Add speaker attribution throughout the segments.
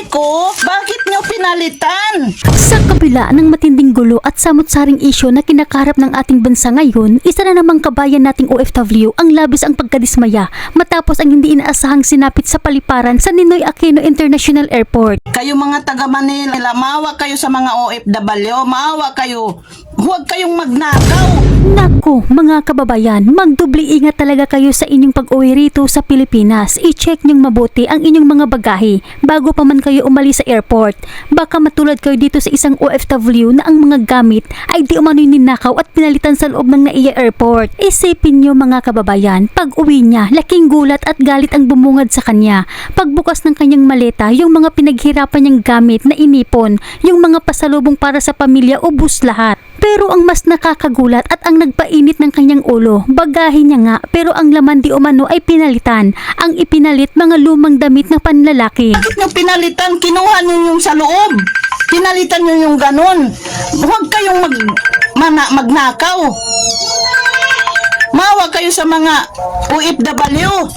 Speaker 1: bagahe ko, bakit nyo pinalitan?
Speaker 2: Sa kabila ng matinding gulo at samot-saring isyo na kinakaharap ng ating bansa ngayon, isa na namang kabayan nating OFW ang labis ang pagkadismaya matapos ang hindi inaasahang sinapit sa paliparan sa Ninoy Aquino International Airport.
Speaker 1: Kayo mga taga Manila, maawa kayo sa mga OFW, maawa kayo. Huwag kayong magnakaw.
Speaker 2: Naku, mga kababayan, magdubli ingat talaga kayo sa inyong pag-uwi rito sa Pilipinas. I-check niyong mabuti ang inyong mga bagahe bago pa man kayo umalis sa airport. Baka matulad kayo dito sa isang OFW na ang mga gamit ay di umano'y ninakaw at pinalitan sa loob ng NAIA Airport. Isipin niyo mga kababayan, pag uwi niya, laking gulat at galit ang bumungad sa kanya. Pagbukas ng kanyang maleta, yung mga pinaghirapan niyang gamit na inipon, yung mga pasalubong para sa pamilya, ubos lahat. Pero ang mas nakakagulat at ang nagpainit ng kanyang ulo, bagahe niya nga pero ang laman di umano ay pinalitan. Ang ipinalit mga lumang damit na panlalaki.
Speaker 1: Bakit nyo pinalitan? Kinuha nyo yung sa loob. Pinalitan nyo yung ganun. Huwag kayong magnakaw. Maawa kayo sa mga OFW.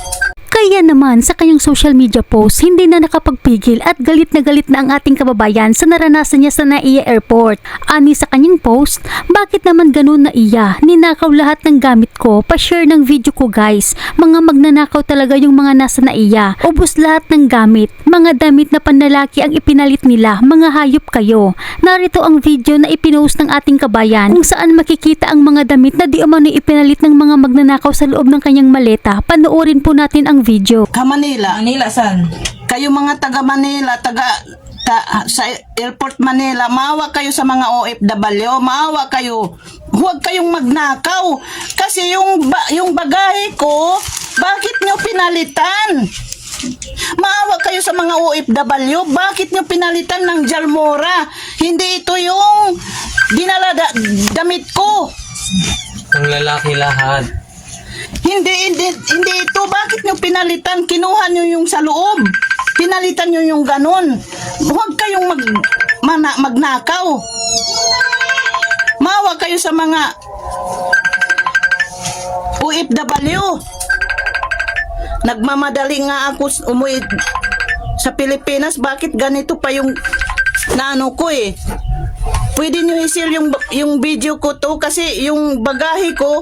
Speaker 2: Kaya naman sa kanyang social media post, hindi na nakapagpigil at galit na ang ating kababayan sa naranasan niya sa NAIA Airport. Ani sa kanyang post, bakit naman ganun na iya? Ninakaw lahat ng gamit ko, pa-share ng video ko guys. Mga magnanakaw talaga yung mga nasa NAIA. Ubus lahat ng gamit. Mga damit na panlalaki ang ipinalit nila, mga hayop kayo. Narito ang video na ipinost ng ating kabayan kung saan makikita ang mga damit na di umano ipinalit ng mga magnanakaw sa loob ng kanyang maleta. Panoorin po natin ang video.
Speaker 1: Manila.
Speaker 3: Manila, saan?
Speaker 1: Kayo mga taga Manila, sa airport Manila, maawa kayo sa mga OFW, maawa kayo. Huwag kayong magnakaw. Kasi yung bagahe ko, bakit nyo pinalitan? Maawa kayo sa mga OFW, bakit nyo pinalitan ng Jalmora? Hindi ito yung dinala damit ko.
Speaker 3: Ang lalaki lahat.
Speaker 1: Hindi ito. Bakit nyo pinalitan? Kinuha nyo yung sa loob. Pinalitan nyo yung ganun. Huwag kayong magnakaw. Maawa kayo sa mga OFW. Nagmamadali nga ako umuwi sa Pilipinas. Bakit ganito pa yung naano ko eh? Pwede nyo i-share yung video ko to kasi yung bagahe ko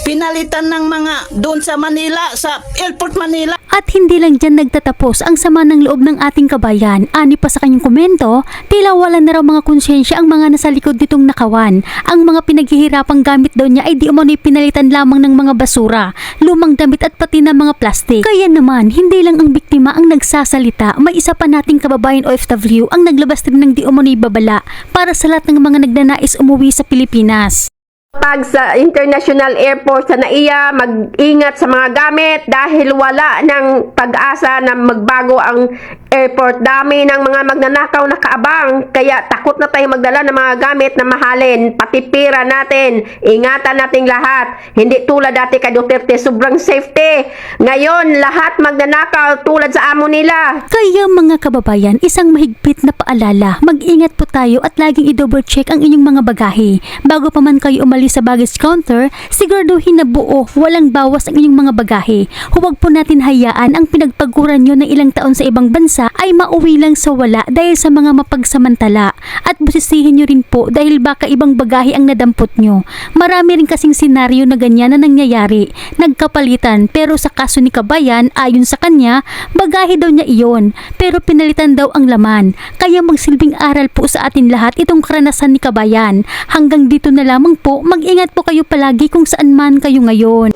Speaker 1: pinalitan ng mga doon sa Manila, sa airport Manila.
Speaker 2: At hindi lang dyan nagtatapos ang sama ng loob ng ating kabayan. Ani pa sa kanyang komento, tila wala na raw mga konsyensya ang mga nasa likod nitong nakawan. Ang mga pinaghihirapang gamit daw niya ay di umano'y pinalitan lamang ng mga basura, lumang damit at pati na mga plastik. Kaya naman, hindi lang ang biktima ang nagsasalita, may isa pa nating kababayan OFW ang naglabas din ng di umano'y babala para sa lahat ng mga nagnanais umuwi sa Pilipinas.
Speaker 4: Pag sa international airport sa NAIA, mag-ingat sa mga gamit dahil wala ng pag-asa na magbago ang airport. Dami ng mga magnanakaw na kaabang, kaya takot na tayo magdala ng mga gamit na mahalin, pati pera natin. Ingatan natin lahat. Hindi tulad dati kay Duterte, sobrang safety. Ngayon, lahat magnanakaw tulad sa amo nila.
Speaker 2: Kaya mga kababayan, isang mahigpit na paalala, mag-ingat po tayo at laging i-double check ang inyong mga bagahe. Bago pa man kayo umalis sa baggage counter, siguraduhin na buo, walang bawas ang inyong mga bagahe. Huwag po natin hayaan ang pinagpaguran nyo ng ilang taon sa ibang bansa ay mauwi lang sa wala dahil sa mga mapagsamantala. At busisihin nyo rin po dahil baka ibang bagahe ang nadampot nyo. Marami rin kasing senaryo na ganyan na nangyayari. Nagkapalitan, pero sa kaso ni kabayan, ayon sa kanya, bagahe daw niya iyon, pero pinalitan daw ang laman. Kaya magsilbing aral po sa atin lahat itong karanasan ni kabayan. Hanggang dito na lamang po, mag-ingat po kayo palagi kung saan man kayo ngayon.